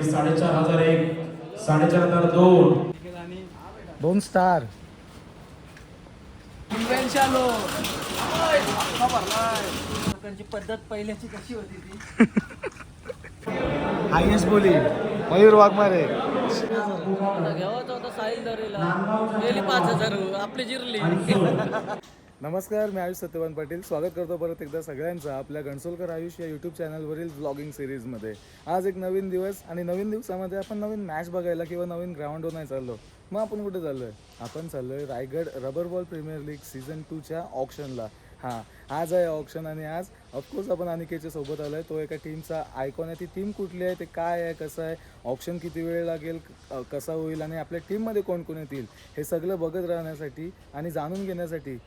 4,501 4,502 2 star पद्धत पहिल्याची कशी होती ती हायेस्ट बोली मयूर वाघमारे. घ्यावाचा होता साहिल दरेला गेली 5,000 आपली जिरली. नमस्कार, मी आयुष सत्यवान पाटील स्वागत करतो परत एकदा सगळ्यांचं आपल्या घणसोलकर आयुष या यूट्यूब चॅनलवरील व्लॉगिंग सिरीजमध्ये. आज एक नवीन दिवस आणि नवीन दिवसामध्ये आपण नवीन मॅच बघायला किंवा नवीन ग्राउंडवर नाही चाललो. मग आपण कुठे चाललो आहे? आपण चाललो आहे Raigad rubber ball premier league season 2च्या ऑप्शनला. हां, आज आहे ऑप्शन आणि आज ऑफकोर्स आपण अनिकेतच्या सोबत आलो आहे. तो एका टीमचा आयकॉन आहे. ती टीम कुठली आहे, ते काय आहे, कसं आहे, ऑप्शन किती वेळ लागेल, कसा होईल आणि आपल्या टीममध्ये कोण कोण येतील हे सगळं बघत राहण्यासाठी आणि जाणून घेण्यासाठी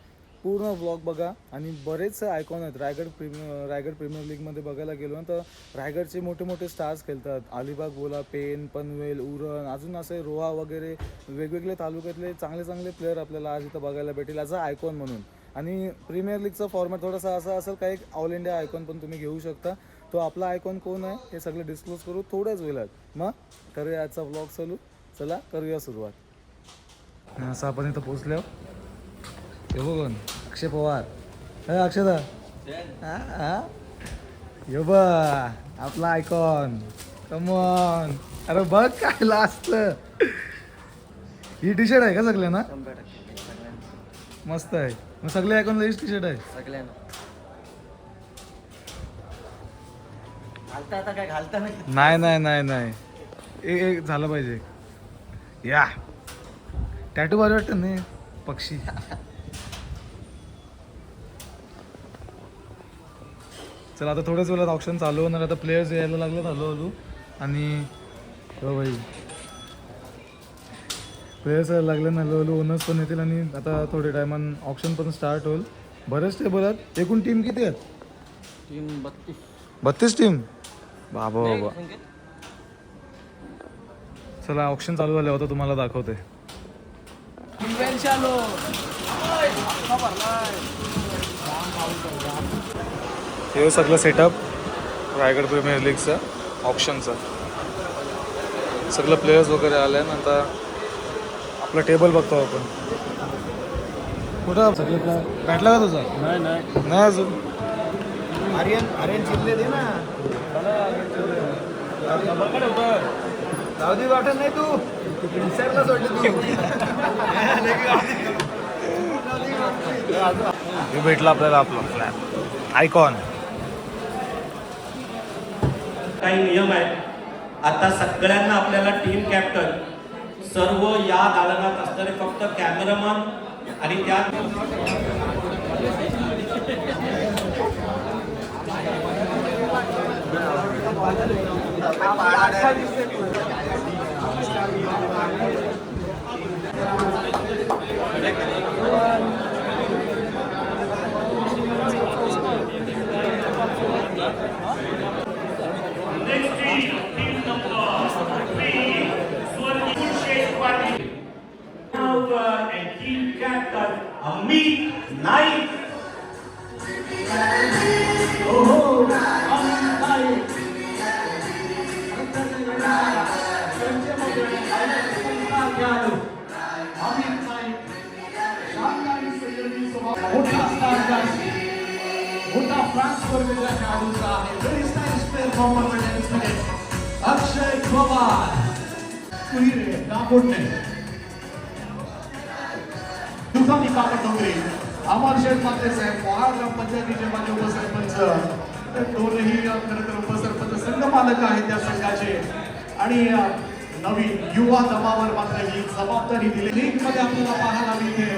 पूर्ण व्लॉग बघा. आणि बरेचसे आयकॉन आहेत रायगड प्रीमियर लीगमध्ये बघायला गेलो ना तर रायगडचे मोठे मोठे स्टार्स खेळतात. अलिबाग बोला, पेन, पनवेल, उरण, अजून असे रोहा वगैरे वेगवेगळे तालुक्यातले चांगले चांगले प्लेअर आपल्याला आज इथं बघायला भेटेल ॲज अ आयकॉन म्हणून. आणि प्रीमियर लीगचा फॉर्मॅट थोडासा असा असेल, काही एक ऑल इंडिया आयकॉन पण तुम्ही घेऊ शकता. तो आपला आयकॉन कोण आहे हे सगळं डिस्क्लोज करू थोड्याच वेळात. मग करूया आजचा व्लॉग चालू. चला करूया सुरुवात. असं आपण इथं पोचलो. हे बघून अक्षय पवार, अक्षदा यो बा आपला आयकॉन. कमॉन, अरे बघ काय लास्ट ही टी शर्ट आहे का सगळ्यांना? मस्त आहे. मग सगळे आयकॉनला हीच टी शर्ट आहे सगळ्यांना घालता आता काय घालता नाही नाही नाही नाही एक झालं पाहिजे. या टॅटू भारी वाटतं नाही पक्षी. चला आता थोड्याच वेळात ऑप्शन चालू होणार. आता प्लेयर्स यायला लागलेत हळूहळू आणि हो भाई प्लेयर्स यायला लागले ना हळूहळू. ओनर्स पण येतील आणि आता थोडे टायमान ऑप्शन पण स्टार्ट होईल. बरेच टेबल आहेत. एकूण टीम किती आहेत? Team 32 team. बाबा बाबा. चला ऑप्शन चालू झाले होतं तुम्हाला दाखवते. हे सगळं सेटअप रायगड प्रीमियर लीगचं ऑप्शनचं सगळं प्लेयर्स वगैरे आले ना. आता आपला टेबल बघतो आपण. कुठं सगळे भेटला का तुझा? नाही अजून. आर्यन चिल्ले दे ना. जाऊ वाटत नाही तू विसरलाच वाटत तू. हे भेटला आपल्याला आपला फ्लॅग आयकॉन. काही नियम आहेत. आता सगळ्यांना आपल्याला टीम कॅप्टन सर्व या दालनात असणारे फक्त कॅमेरामन आणि त्या and team captain Amit Naik. मोठा ट्रान्सफर वेगळ्या खेळाडूचा आहे. व्हेरी नाईस प्लेअर फॉर्मर अक्षय पवार. कुहिरे दापोडणे तुझानी कापड डोंगरे अमर शेठ मात्रे साहेब पवार ग्रामपंचायतीचे माजी उपसरपंच. तर दोनही खरं तर उपसरपंच संघ मालक आहेत त्या संघाचे. आणि नवीन युवा दमावर मात्र ही जबाबदारी दिली. लीग मध्ये आपल्याला पाहायला मिळते.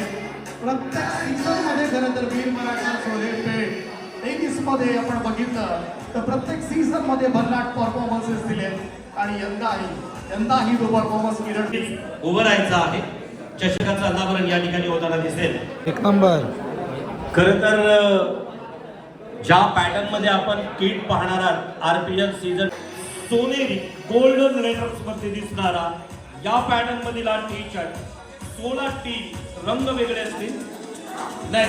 प्रत्येक सीझन मध्ये खरं तर वीर मराठा सोहेपेठ टेनिस मध्ये आपण बघितलं तर प्रत्येक सीझन मध्ये भरलाट परफॉर्मन्सेस दिले. आणि यंदाही तो परफॉर्मन्स किरण उभं राहायचं आहे. चषकाचं अनावरण या ठिकाणी होताना दिसेल. एक नंबर. खरं तर ज्या पॅटर्न मध्ये आपण किट पाहणार आहात आरपीएल सीझन सोनेरी गोल्डन लेटर्स मध्ये दिसणारा या पॅटर्न मधील टी शर्ट 16 टीम रंग वेगळे असतील. नाही,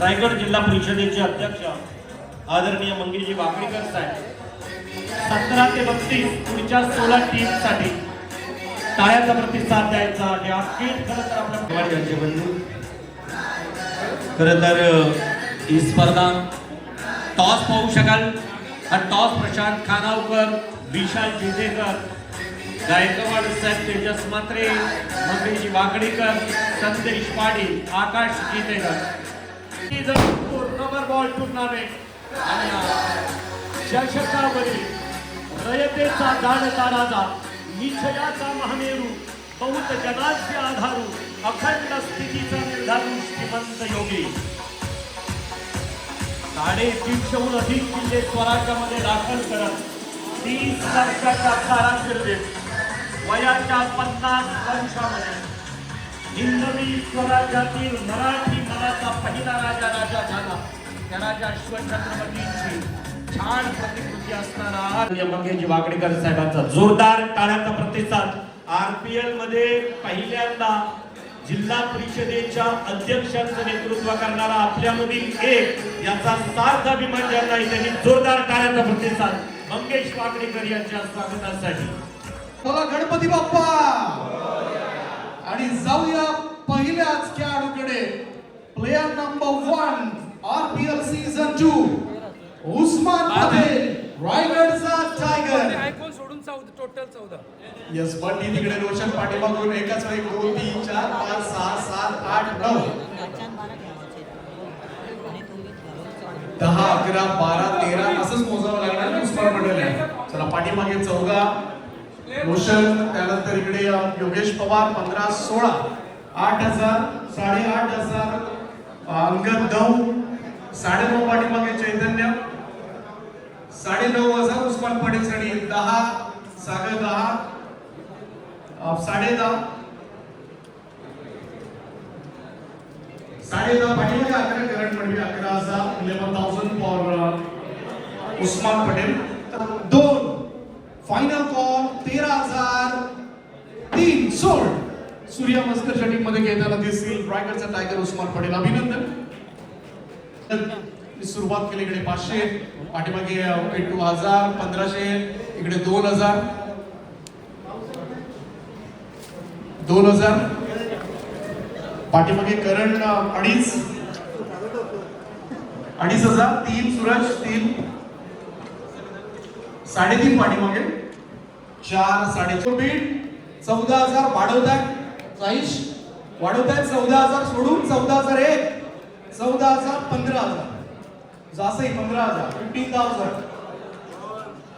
रायगड जिल्हा परिषदेचे अध्यक्ष आदरणीय मंगेशजी वाकडेकर साहेब 17 ते 32 पुढच्या 16 टीम साठी टाळ्याचा प्रतिसाद द्यायचा आणि हा किट खरं तर आपल्या यांचे बंधू खरं तर ही स्पर्धा टॉस पाहू शकाल. हा टॉस प्रशांत खानावकर, विशाल जितेकर, गायकवाड साहेब, तेजस म्हात्रे, मंगेश वाकडेकर, संदेश पाटील, आकाश जितेकर. रबर बॉल टुर्नामेंट आणि चषकावरील रयतेचा जाणता राजा, निश्चयाचा महामेरू, बहुत जनाचे आधारू, अखंड स्थितीचा निर्धारू श्रीमंत योगी. 350हून अधिक किल्ले स्वराज्यामध्ये दाखल करत 30 वर्षाच्या कारागिर्दीत वयाच्या 50 वर्षामध्ये हिंदवी स्वराज्यातील मराठी मनाचा पहिला राजा झाला. त्या राजा शिवछत्रपतींची छान प्रतिकृती असणारा मंगेश वाकडेकर साहेबांचा जोरदार टाळ्यांचा प्रतिसाद. RPL मध्ये पहिल्यांदा जिल्हा परिषदेच्या अध्यक्षांचं नेतृत्व करणारा आपल्यामधील एक याचा सार्थ अभिमान ज्यांना आहे त्यांनी जोरदार टाळ्यांचा प्रतिसाद मंगेश वाकडेकर यांच्या स्वागतासाठी. बोला गणपती बाप्पा. आणि जाऊया पहिल्याच खेळाडूकडे. Player number 1 RPL season 2 Usman Patel, रायगडचा टायगर. आयफोन सोडून टोटल 14. यस बंटी तिकडे रोशन पाठीमागून एकाच वेळी 2 3 4 5 6 7 8 9 10 11 12 13 असंच मोजावं लागणार. उस्मान पटेल आहे. चला पाठीमागे 14 रोशन, त्यानंतर इकडे योगेश पवार 15 16 8000 8,500 अंगद 9 9.5 पाठीमागे चैतन्य 9,500 उस्मान पटेल साठी 10 सागर 10 10.5 पाठीमागे 11 करंट मध्ये 11,000 11,000 for Usman Patel. 2 final call 13,003 sold. Surya मस्करच्या टीम मध्ये घेताना दिसतील रायगडचा टायगर उस्मान पटेल. अभिनंदन. सुरुवात केली इकडे 500 पाठीमागे 1000 1500 इकडे 2000 पाठीमागे करण 2,500 3 सूरज 3 3.5 पाठीमागे 4 4.5 बीट 14,000 वाढवतात. साईश वाढवतात 14,000 सोडून 14,001 14,000 15,000 जासई 15,000 15,000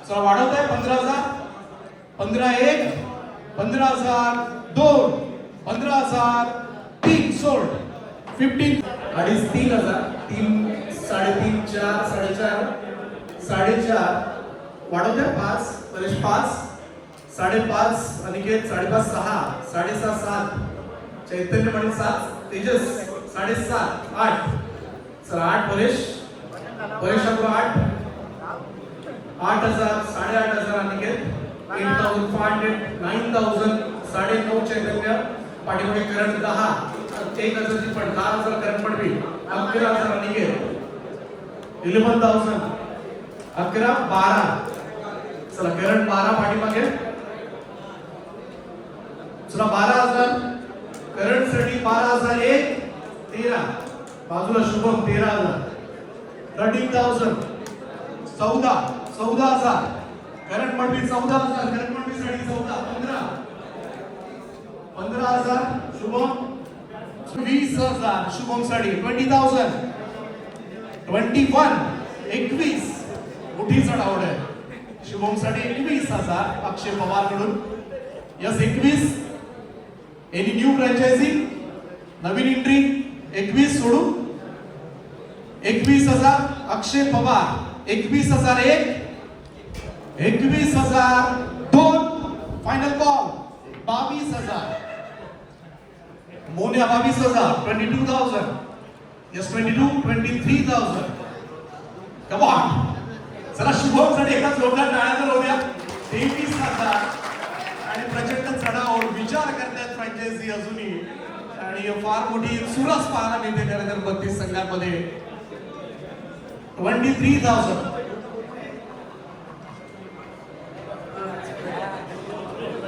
चला वाढवताय 15,000 15,1 15,000 2 15,000 3 सोल्ड 15 अडीच 3,000 3 3.5 4 4.5 4.5 वाढवताय 5 परेश 5 5.5 अनिकेत 5.5 6 6.5 7 चैतन्य पाटील 7 तेजस 7.5 8 चला 8 परेश 8 8,000 8,500 अनिकेत 8,500 9,000 9.5 चैतन्य पाठीमागे करंट 10 1,000 ची पण 10,000 करंट पडवी 11,000 अनिकेत 11,000 11 12 चला करंट 12 पाठीमागे चला 12,000 करंट साठी 12,001 13 बाजूला शुभम 13,000 13,000 14,000 करंट मडवी 14,000 करंट मडवी साठी 14 15,000 शुभम 20,000 शुभम साठी 20,000 21 21 मोठी चढावड आहे शुभम साठी 21,000 अक्षय पवार कडून यस 21 एनी न्यू फ्रँचायझी नवीन एंट्री 21 सोडून 21,000 Akshay Pawar 21,001 21,002 final call 22,000 Monya 22,000 22,000 yes 22 23,000 come on चला शुभम साठी एकाच लोकांना टाळ्या तर होत्या 23,000 आणि प्रचंड चढाव विचार करतात फ्रँचायझी अजूनही आणि फार मोठी सुरस पाहायला मिळते खरं तर 32 संघांमध्ये 23,000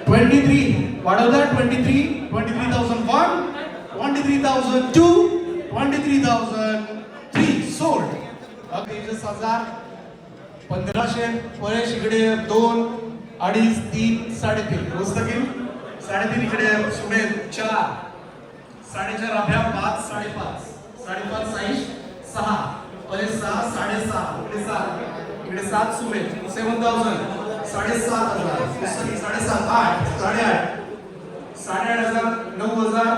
23 वाढवता 23 23,001 23,002 23,003 सोल्ड. तेजस 1000 1500 परेश इकडे 2 2.5 3 3.5 पुस्तकी 3.5 इकडे सुमेध 4 4.5 अभ्या 5 5.5 5.5 साईश 6 परेश 6 6.5 इकडे 7 इकडे 7 सुमेध 7,000 7,500 पुस्तकी 7.5 8 8.5 8,500 9,000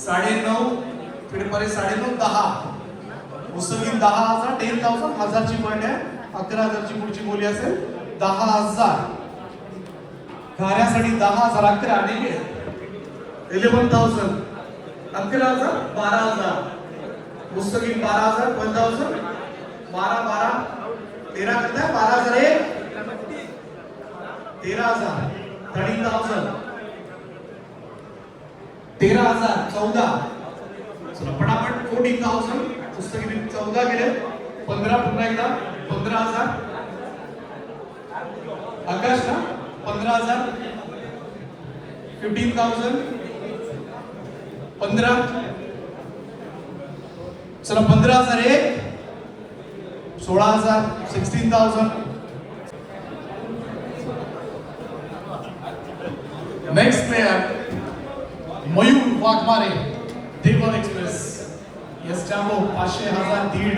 9.5 इकडे परेश 9.5 10 पुस्तकी 10,000 10,000 हजारची पॉइंट आहे 11,000ची पुढची बोली असेल 10,000 कार्यासाठी 10,000 11 आणि 11,000 11,000 12,000 पुस्तकी 12,000 12,000 12 12 13 करताय 12,000 एक 13,000 13,000 13,000 14 चला पटापट 14,000 पुस्तकी 14 गेले 15 पुन्हा एकदा 15,000 आकाश ना 15,000 15,000 15 चला 15,000 एक 16,000 16,000 नेक्स्ट प्लेयर मयूर वाघमारे देवल एक्सप्रेस यस चांगो 500 1000 दीड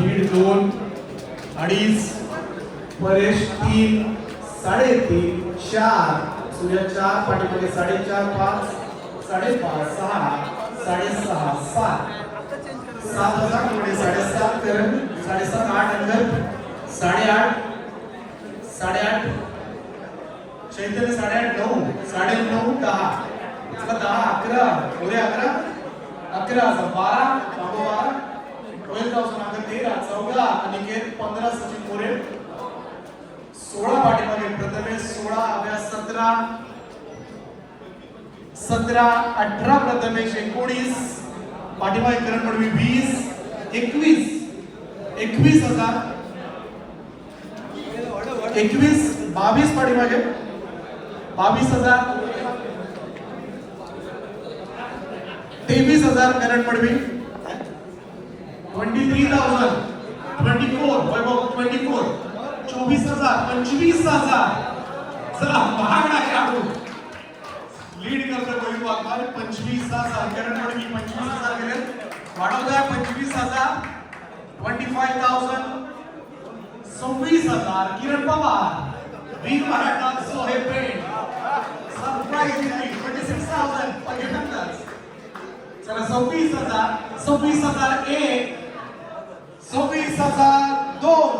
2 2.5 परेश 3 3.5 4 सूर्य 4 पाठीमागे 4.5 5 5.5 6 6.5 7 7,000 पुढे 7.5 करण 7.5 8 अंदर 8.5 8.5 चैतन्य 8.5 9 9.5 10 10 11 पुढे 11 11 12 12 12,000 13 14 अनिकेत 15 सचिन मोरे 16 पाठीमागे प्रथमेश 16 अभ्यास 17 18 प्रथमेश 19 पाठीमागे करण पडवी 20 21,000 22 पाठीमागे 22,000 23,000 करण पडवी 23,000 24 वैभव 24 24,000 25,000 चला महागडा खेळाडू लीड करतो वैभव वाघमारे 25,000 करण पडवी 25,000 गेले वाढवताय 25,000 25,000 26,000 किरण पवार वीर मराठा सोहेब पेठ सरप्राइजिंगली 26,000 पहिल्यांदाच चला 26,000 एक 26,000 दोन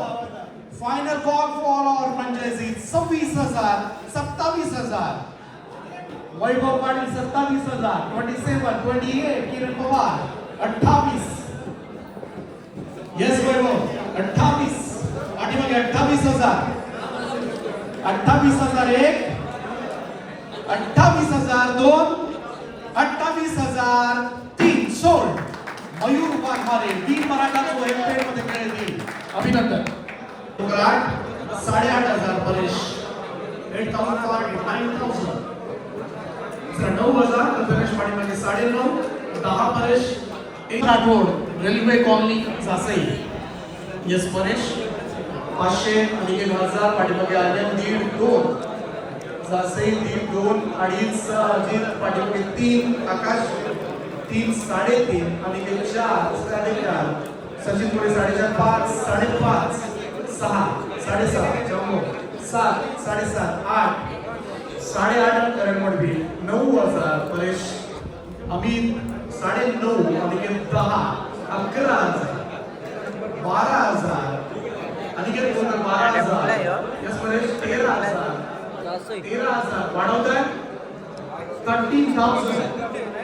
final call for our franchise 26,000 27,000 Vaibhav Patil 27,000 27 28 Kiran Pawar 28 yes Vaibhav 28 पाठीमागे 28,000 28,000 एक 28,000 दोन 28,000 तीन सोल्ड मयूर वाघमारे वीर मराठा सोहेब पेठ मध्ये खेळतील अभिनंदन 8,500 परेश 8,000 9,000 9,000 प्रथमेश पाठीमागे 9.5 10 Paresh 1 Rathod railway colony Jasai yes Paresh 500 आणि 1,000 पाठीमागे आर्यन 1.5 2 जासई 1.5 2 2.5 अजित पाठीमागे 3 आकाश 3 3.5 आणि 4 4.5 सचिन पुढे 4.5 5 5.5 6 6.5 जम्मू 7 7.5 8 8.5 करण मडवी 9,000 परेश अमित 9.5 आणि 10 11,000 12,000 अनिकेत 12,000 यस परेश 13,000 13,000 वाढवताय 13,000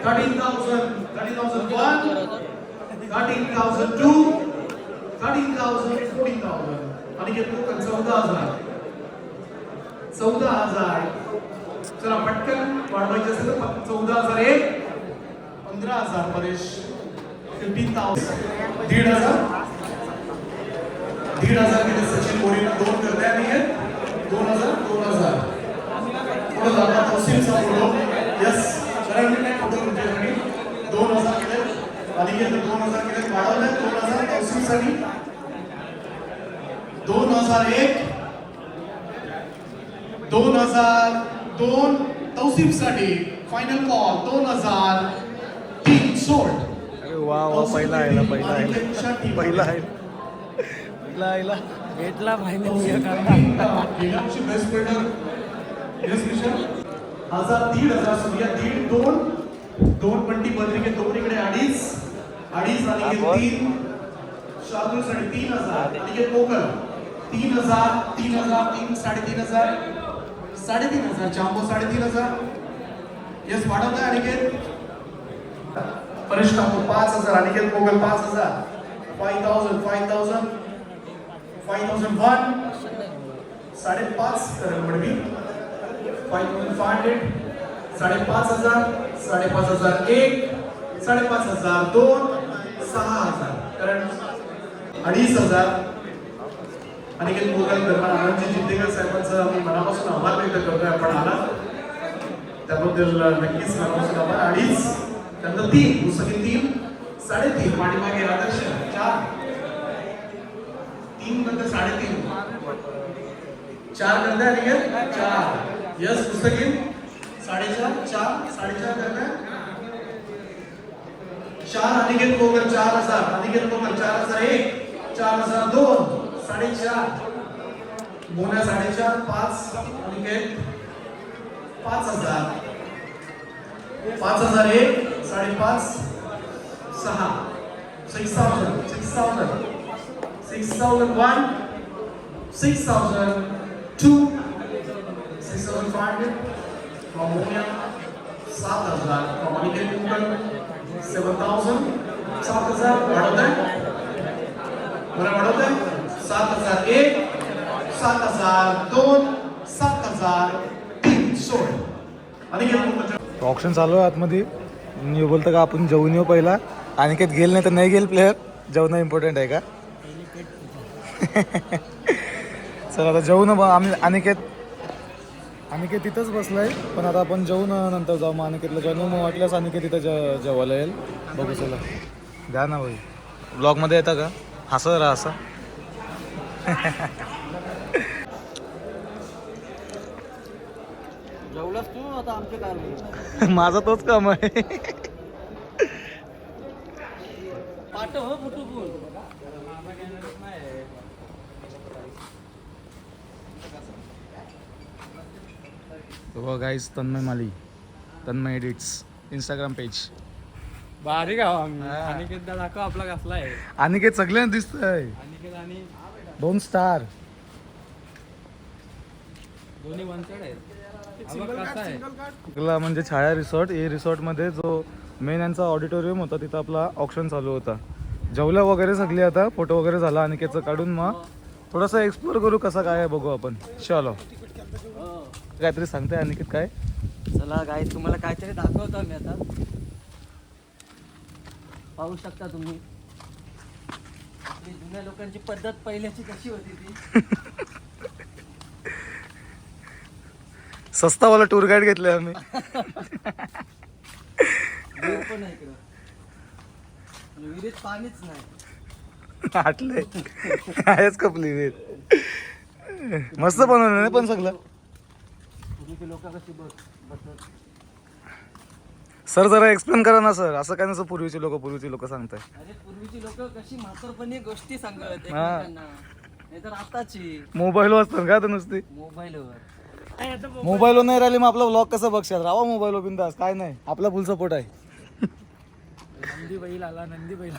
13,000 13,001 13,002 13,000 14,000 अनिकेत 14,000 14,000 चला पटकन वाढवायचे असेल तर 14,001 15,000 परेश 15,000 1,500 गेले सचिन मोरे 2 करताय नाही 2,000 2,000 फोटो दाखवा तौसीफचा फोटो. यस कारण फोटो तुमच्यासाठी 2000 केले अनिकेत 2000 केले वाढवले 2000 तौसीफसाठी 2001 2002 तौसीफसाठी फायनल कॉल 2003 सोड. अरे वा वा पहिला आहे पहिला आहे भेटला फायनल गेल्या वर्षी best fielder yes mission 1500 Surya 1.5 2 Bunty Badrike 2 इकडे 2.5 आणि 3 शार्दूल 3000 आणि पोकल 3000 3000 3 3500 3500 चांबो 3500 यस वाढवत आहे अनिकेत परेश ठाकूर 5000 अनिकेत पोकल 5000 5000 5000 5001 5.5 करण मडवी 5500 5.5000 5.5001 5.5002 6000 करण 2500 अनिकेत पोकल दरम्यान आनंदजी जिंदेकर साहेबांचा मी मनापासून आभार व्यक्त करतोय आपण आला त्याबद्दल नक्कीच मनापासून आभार. 2.5 त्यानंतर 3 पुस्तकी 3 3.5 पाठीमागे आदर्श 4 3 नंतर 3.5 4 करता अनिकेत 4 यस पुस्तकी 4.5 4.5 करता 4 Aniket पोकल 4000 Aniket पोकल 4001 4002 4.5 Mona 4.5 5 Aniket 5000 5001 5.5 6 6000 6001 6002 6500 from Monia 7000 from Aniket Mughal 7000 7000 वाढवत 7001 7002 7003 सोड अनिकेत मुघल. ऑप्शन चालू आहे आतमध्ये. मी बोलतो का आपण जेवून येऊ पहिला. अनिकेत गेल नाही तर नाही गेल प्लेअर. जेवणं इम्पॉर्टंट आहे का? चला आता जेवून आम्ही अनिकेत तिथंच बसलाय पण आता आपण जेवून नंतर जाऊ. मग अनिकेतला जेवण मग वाटल्यास अनिकेत तिथं जेवायला येईल. बघू चला द्या ना भाई ब्लॉगमध्ये येता का? हसत राहा असं. जेवलास तू आता आमचे काय माझा तोच काम आहे. पाठ हो फुटू बोल हो गाईज तन्मय माली तन्मय एडिट्स इंस्टाग्राम पेज. भारी गाव अनिकेत दाखव आपला कसला आहे. अनिकेत सगळ्यांना दिसतंय. अनिकेत आणि 2 स्टार दोन्ही वनसाइड आहेत. कसा आहे आपला म्हणजे छाया रिसॉर्ट. ए रिसॉर्टमध्ये जो मेन यांचा ऑडिटोरियम होता तिथं आपला ऑप्शन चालू होता. जेवल्या वगैरे सगळी आता फोटो वगैरे झाला अनिकेतचं काढून. मग थोडंसं एक्सप्लोर करू कसं काय आहे बघू आपण. चलो काहीतरी सांगताय अनिकेत काय? चला काय तुम्हाला काहीतरी दाखवतो मी आता. पाहू शकता तुम्ही आपली जुन्या लोकांची पद्धत पहिल्याची कशी होती ती. सस्तावाला टूर गाईड घेतले आम्ही. देव पण आहे इकडं. विहिरीत पाणीच नाही. आटले आहेच कपली वेळ. मस्त बनवलं नाही पण सगळं. पूर्वीची लोक कशी बसत. सर जरा एक्सप्लेन करा ना सर. असं काय नसतं पूर्वीचे लोक सांगताय. अरे पूर्वीची लोक कशी म्हातारपणी गोष्टी सांगत एकमेकांना. नाहीतर आताची मोबाईलवर असतात का तर नुसती. मोबाईलवर नाही राहिली मग आपला व्लॉग कसं बघशाल. राहा मोबाईलवर बिंदास काय नाही. आपला फुल सपोर्ट आहे. नंदी बैल आला नंदी बैल.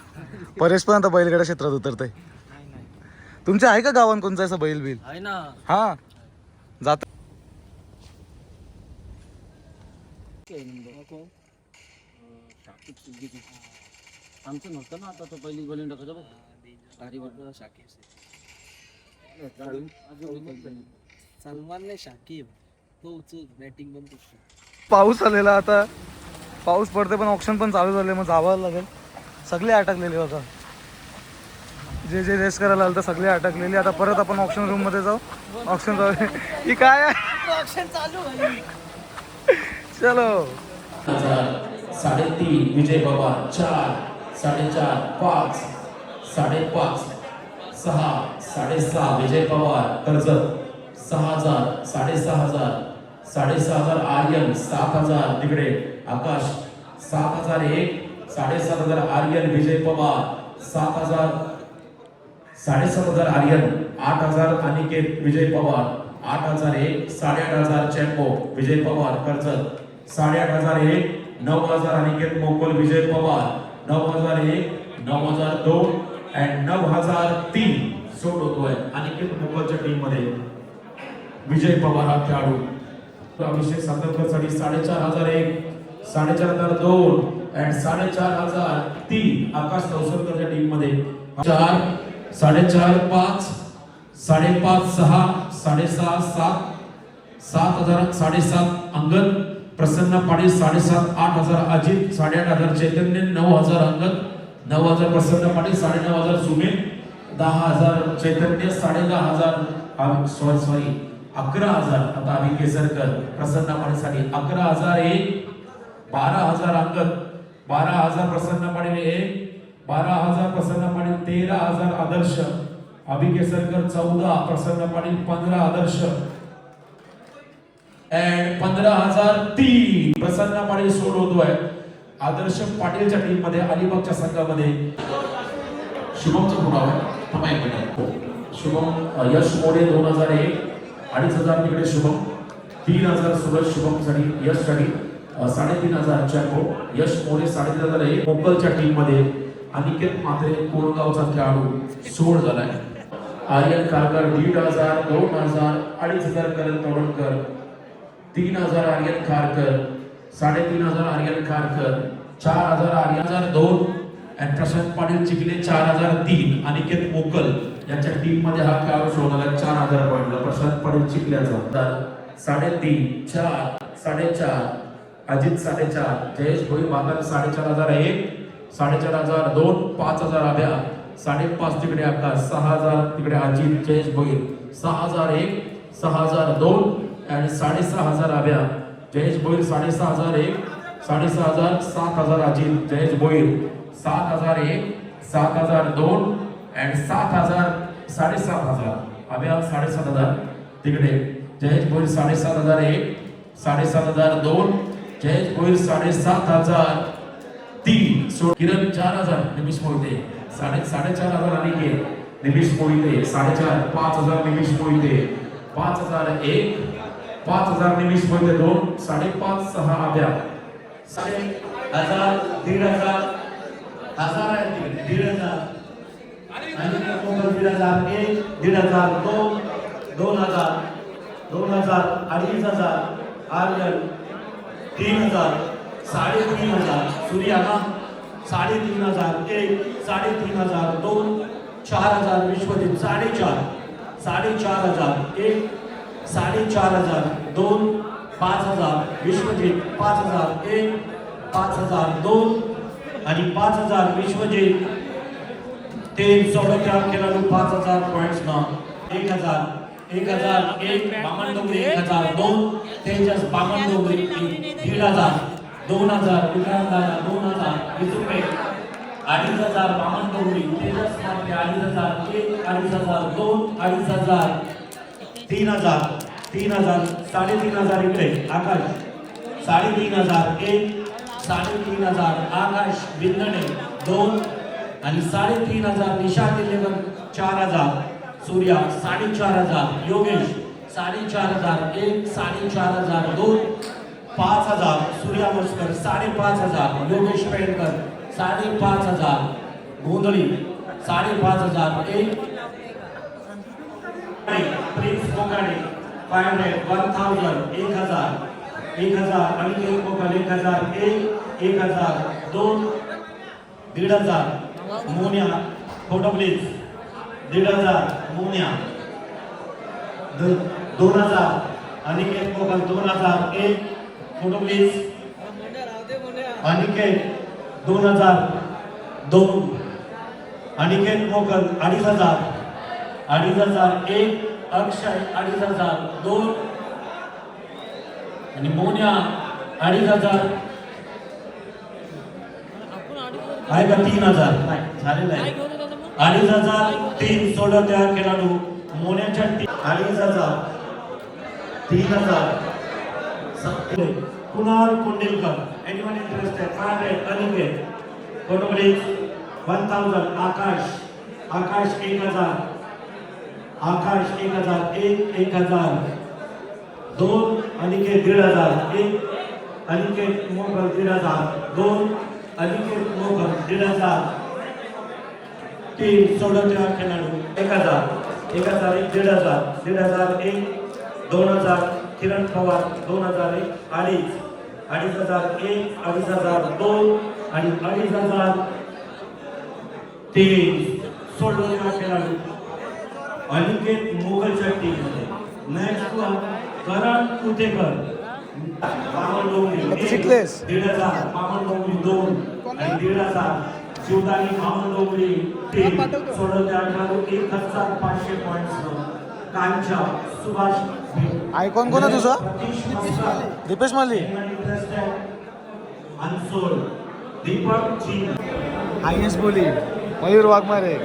परेश पण आता बैलगाड्या क्षेत्रात उतरतंय. तुमच्या आहे का गावात कोणचा असं बैल बिल? आहे ना. हा जात आमचं नव्हतं ना आता तो पहिली बोलून टाकायचं बघ. गाडीवर शाकीब सलमानने शाकीब तो बॅटिंग बंद करतो. पाऊस आलेला आता. पाऊस पडते पण ऑप्शन पण चालू झाले. मग जावं लागेल. सगळे अटकलेले बघा. जे रेस्ट करायला आलं तर सगळे अटकलेले. आता परत आपण ऑप्शन रूम मध्ये जाऊ. ऑप्शन जाऊ ही काय आहे? ऑप्शन चालू आहे. चलो 3.5 विजय पवार 4 4.5 5 5.5 6 6.5 विजय पवार कर्जत 6,000 6,500 6,500 आर्यन 7,000 तिकडे आकाश 7,001 7,500 आर्यन विजय पवार 7,000 7,500 आर्यन 8,000 अनिकेत विजय पवार 8,001 8,500 चेम्बो विजय पवार कर्जत 8,501 9,000 अनिकेत मोकोल विजय पवार 9,001 9,002 and 9,003 सोड होतोय अनिकेत मोकोलच्या टीम मध्ये विजय पवार हा खेळाडू अभिषेक सातरकर साठी 4,501 4,502 and 4,503 आकाश नवसरकरच्या टीम मध्ये 4 4.5 5 5.5 6 6.5 7 7,000 7.5 अंगद प्रसन्न पाटील 7.5 8,000 अजित 8,500 चैतन्य 9,000 अंगद 9,000 प्रसन्न पाटील 9,500 सुमित 10,000 चैतन्य 10,500 सॉरी 11,000 आता अभि केसरकर प्रसन्न पाटील साठी 11,001 12,000 अंगद 12,000 प्रसन्न पाटील 1 12,000 प्रसन्न पाटील 13,000 आदर्श अभि केसरकर 14 प्रसन्न पाटील 15 आदर्श and 15,003 प्रसन्न पाटील सोड होतोय आदर्श पाटीलच्या टीम मध्ये अलिबागच्या संघामध्ये शुभमचा पुढा आहे थांबा एक मिनिट शुभम यश मोडे 2,001 2,500 तिकडे शुभम 3,000 सूरज शुभम साठी यश साठी 3,500 चॅम्पो यश मोडे 3,500 मोकलच्या टीम मध्ये अनिकेत मात्रे कोळगावचा खेळाडू सोड झालाय आर्यन कारकर 1,500 2,000 2,500 करण तोडणकर 3,000 आर्यन खारकर 3,500 आर्यन खारकर 4,000 आर्यन 2 आणि प्रशांत पाटील चिखले 4,003 अनिकेत मोकल यांच्या टीम मध्ये हा खेळाडू शोधला 4,000 पॉइंटला प्रशांत पाटील चिखल्याचा 3.5 4 4.5 अजित 4.5 जयेश भोई बागल 4,501 4,500 2 5,000 अभ्या 5.5 तिकडे आकाश 6,000 तिकडे अजित जयेश भोई 6,001 6,002 आणि 6,500 अभ्या जयेश भोईर 6,601 6,600 7,000 अजित जयेश भोईर 7,001 7,002 and 7,000 7,500 अभ्या 7,500 तिकडे जयेश भोईर 7,501 7,502 जयेश भोईर 7,503 सो किरण 4,000 निमिष मोहिते 4,500 आणि निमिष मोहिते 4,500 5,000 निमिष मोहिते 5,001 5,000 निमिष मोहिते 2 5.5 6 अभ्या 1,000 1,500 1,000 आहे 1,500 आणि मोबाईल 1,001 1,500 2,000 2,000 2,500 आर्यन 3,000 3,500 सूर्याना 3,500 1 3,500 2 4,000 विश्वजित 4,500 4,500 1 4,500 2 5,000 विश्वजित 5,000 1 5,000 2 आणि 5,000 विश्वजित ते 16 खेळाडू 5,000 पॉइंट्स ना 1,000 1,001 बामण डोंगरी 1,002 तेजस बामण डोंगरी 1,500 2,000 विक्रांताना 2,000 विसुपे 2,500 बामण डोंगरी तेजस मार्के 2,500 1 2,500 2 2,500 3,000 3,000 3,500 इकडे आकाश 3,500 1 3,500 आकाश बिंदणे 2 आणि 3,500 निशा किल्लेकर 4,000 सूर्या 4,500 योगेश 4,500 1 4,500 2 5,000 सूर्या मस्कर 5,500 योगेश पेडकर 5,500 गोंधळी 5,500 1 प्रिन्स कोकाडे 500 1,000 1,000 1,000 आणि एक Kokal 1,000 1 1,000 2 1,500 Monya photo please 1,500 Monya 2,000 Aniket Kokal 2,000 1 photo please Aniket 2,000 2 Aniket Kokal 2,500 2,500 1 Akshay 2,500 2 आणि मोन्या 2,500 आपण अडीच आहे का 3,000 नाही झालेलं काय आहे घेऊन येतात मग? 2,500 3 सोडा त्या खेळाडू मोन्याच्या 2,500 3,000 कुणाल कोंडेलकर एनिवन इंटरेस्टेड 500 अनिकेत कोटोबलीज 1,000 आकाश 1,000 आकाश 1,000 1,000 2 अनिकेत 1,500 1 अनिकेत मोगल 1,500 2 अनिकेत मोगल 1,500 3 सोडवत्या खेळाडू 1,000 1,000 1,500 1,500 1 2,000 किरण पवार 2,000 1 2,500 1 2,500 2 आणि 2,500 3 सोडवत्या खेळाडू अनिकेत मोगलच्या टीममध्ये नेक्स्ट वन करण कुतेकर तू शिकलेस? 1,500 मामन 2 आणि 1,500 शिवदानी मामन 3 सोडवत्या खेळाडू 1,500 पॉइंट्स कांचा सुभाष आयकॉन कोण आहे तुझा? दीपेश माली. अनसोल दीपक जी हायेस्ट बोली मयूर वाघमारे.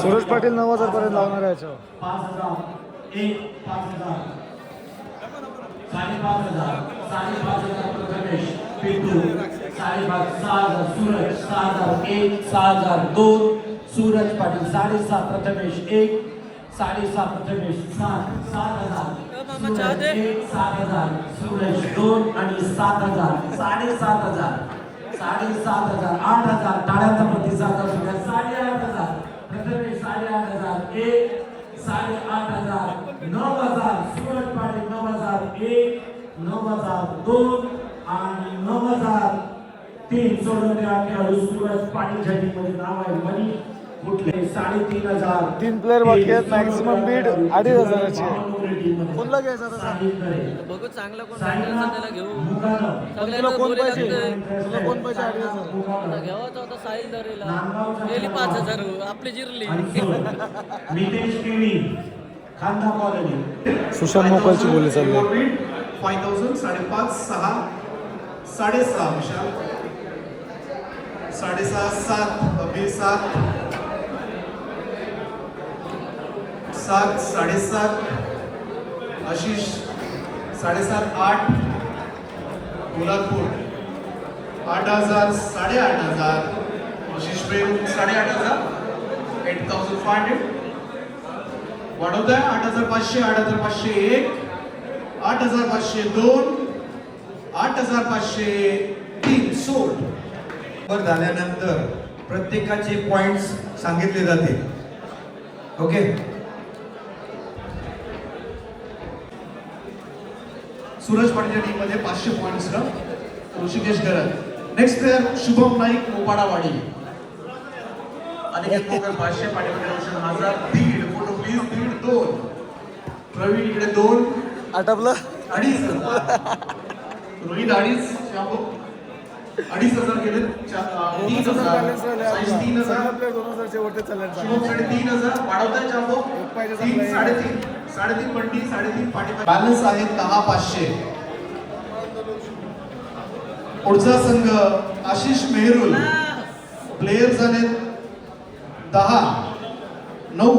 सुरेश पाटील 9,000 पर्यंत लावणार आहे याच्यावर. 5,000 1 5,000 5,500 5,500 प्रथमेश पिंटू 6,500 सूरज 6,000 1 6,000 2 सूरज पाटील 7,500 प्रथमेश 1 7,500 प्रथमेश 7,000 मामा चहा दे. 7,000 सूरज 2 आणि 7,000 7,500 8,000 टाळ्यांचा प्रतिसाद असू द्या 8,500 प्रथमेश 8,500 1 8,500 9,000 सूरज पाटील 9,000 1 9,000 2 आणि 9,000 3 सोडवत्या खेळाडू सूरज पाटीलच्या टीममध्ये नाव आहे मनी कुठले 3,500 तीन प्लेअर बाकी आहेत. मॅक्सिमम बीड 2,500ची आहे. कोणला घ्यायचा आता सांग? बघू चांगला कोण भेटेल तर त्याला घेऊ तुला सगळ्यांना कोण बोली पाहिजे? लागते. तुला कोण पाहिजे? 2,500. घ्यावाचा होता साहिल दरेला गेली 5,000 आपली जिरली मितेश केणी खांदा कॉलनी सुशांत मोकलची बोली चालली. 5,000 5,500 6 6.5 विशाल 6.5 7 अभि 7 7 7.5 आशिष 7.5 8 कोल्हापूर 8,000 8,500 आशिष प्रेम 8,500 8,500 वाढवत आहे 8,500 8,500 1 8,500 2 8,500 3 सोड वर झाल्यानंतर प्रत्येकाचे पॉइंट्स सांगितले जातील. ओके. सूरज पाटीलच्या टीम मध्ये 500 पॉइंट्स ऋषिकेश गरज. Next player Shubham Naik Mopadawadi Aniket Mokar 500 Patil 1,000 1,500 photo please 1,500 2 Praveen इकडे 2 आटपलं 2,500 रोहित 2,500 शाबो 2,500 केले 3,000 साईज 3,000 प्लेअर 2,000च्या वरती चालले. शुभम 3,500 वाढवताय चाबो पाहिजे 3 3.5 बंटी 3.5 पाठी बॅलन्स आहे 10,500. पुढचा संघ आशिष मेहरुल प्लेयर झाले 10 9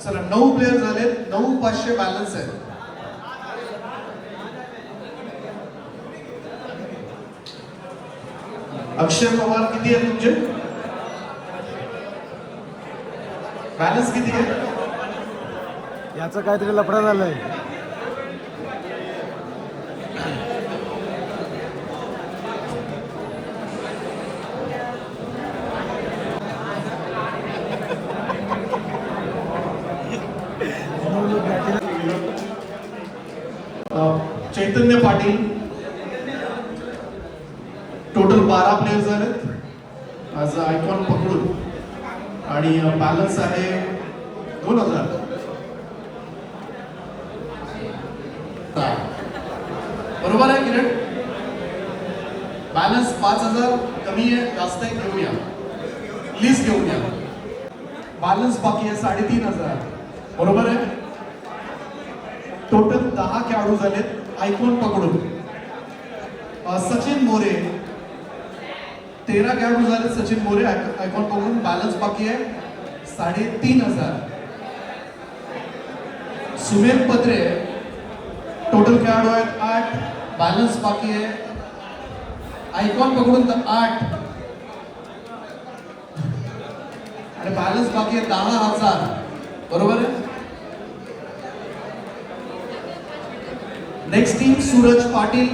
चला 9 प्लेयर झाले 9,500 बॅलन्स आहे. अक्षय पवार किती आहे तुमचे बॅलन्स किती आहे? याचं काहीतरी लफडा झालंय. चैतन्य पाटील टोटल 12 प्लेयर झालेत माझा आयकॉन पकडून आणि बॅलन्स आहे 2,000. बरोबर आहे किरण बॅलन्स 5,000 कमी आहे जास्त आहे घेऊया लिस्ट घेऊया बॅलन्स बाकी आहे 3,500 बरोबर आहे टोटल 10 खेळाडू झालेत आयकॉन पकडून. सचिन मोरे 13 खेळाडू झाले. सचिन मोरे आयकॉन पकडून. बॅलन्स बाकी आहे 3,500. सुमेर पत्रे टोटल खेळाडू आहेत 8. बॅलन्स बाकी आहे आयकॉन पकडून 8 आणि बॅलन्स बाकी आहे 10,000. बरोबर आहे. Next team Suraj Patil.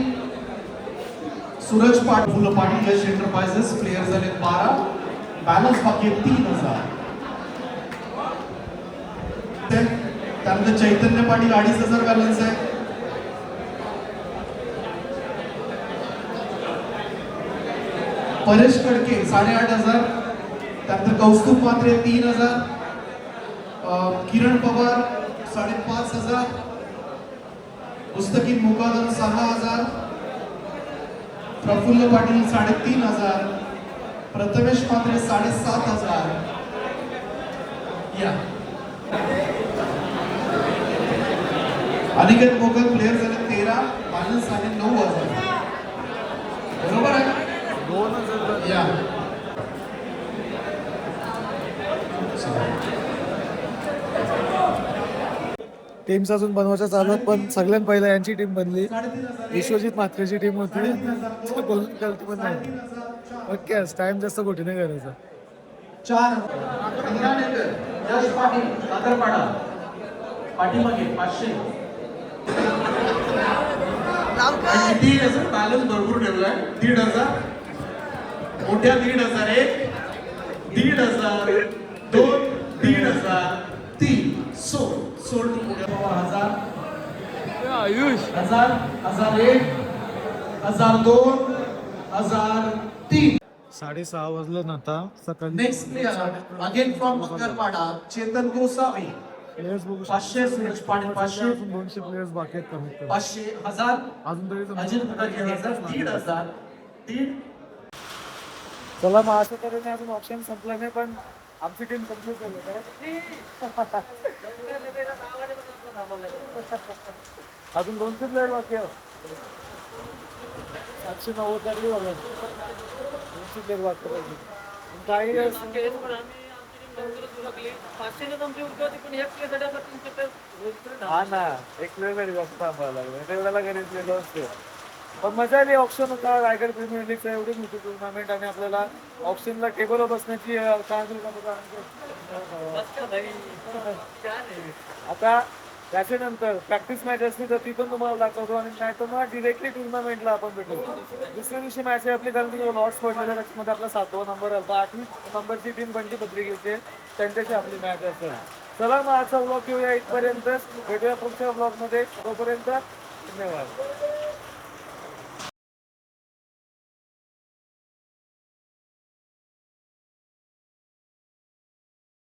Suraj Patil Yash enterprises player झाले 12. बॅलन्स बाकी आहे 3,000. त्यानंतर चैतन्य पाटील 2,500 बॅलन्स आहे. परेश कडके 8,500. त्यानंतर कौस्तुभ मात्रे 3,000. किरण पवार 5,500. पुस्तकी मुकादम 6,000. प्रफुल्ल पाटील 3,500. प्रथमेश मात्रे 7,500. या अनिकेत मोगल प्लेयर झाले 13. बॅलन्स आहे 9,000. बरोबर आहे. 2,000. या टीम्स अजून बनवायच्या चालू आहेत, पण सगळ्यात पहिला यांची टीम बनली. विश्वजित म्हात्रेची टीम होती. बोलून गलती पण नाही. ओके टाइम जास्त खोटी नाही करायचा. 4 यश पाटील साखरपाडा पाठीमागे 500. आणि 1,500 बॅलन्स भरपूर ठेवलाय. 1,500 मोठ्या 1,500 1 1,500 2 1,500 3 सोड 1,000 आयुष 1,000 1,001 1,002 1,003. 6:30 वाजलं ना आता सकाळी. Next player again from Makarpada Chetan Gosavi players बघू 500. सूरज पाटील 500. 200 प्लेयर्स बाकी आहेत कमीत कमी. 500 1,000. अजून तरी अजित मुखर्जी 1,000 3. चला मग असं तऱ्हेने अजून ऑप्शन संपला नाही, पण आमची टीम कम्प्लीट झाली. अजून 200 प्लेयर बाकी आहे. 790 तरी बघा 200 प्लेयर बाकी पाहिजे. काही हा ना एक प्लेयर जास्त थांबायला लागलं. तेवढ्याला घरी प्लेयर असते. पण मजा आली. ऑप्शन होता रायगड प्रीमियर लीगचा एवढी मोठी टुर्नामेंट आणि आपल्याला ऑप्शनला टेबलवर बसण्याची आता त्याच्यानंतर प्रॅक्टिस मॅच असली तर ती पण तुम्हाला दाखवतो आणि नाही तर मग डिरेक्टली टुर्नामेंटला आपण भेटू. दुसऱ्या दिवशी मॅच आहे आपली, कारण की लॉट्स पडलेल्या त्याच्यामध्ये आपला 7वा नंबर आला. 8वी नंबरची टीम बनली पत्रिकेची, त्यांच्याशी आपली मॅच असेल. चला मग आजचा ब्लॉग घेऊया इथपर्यंत. भेटूया पुढच्या ब्लॉगमध्ये. तोपर्यंत धन्यवाद.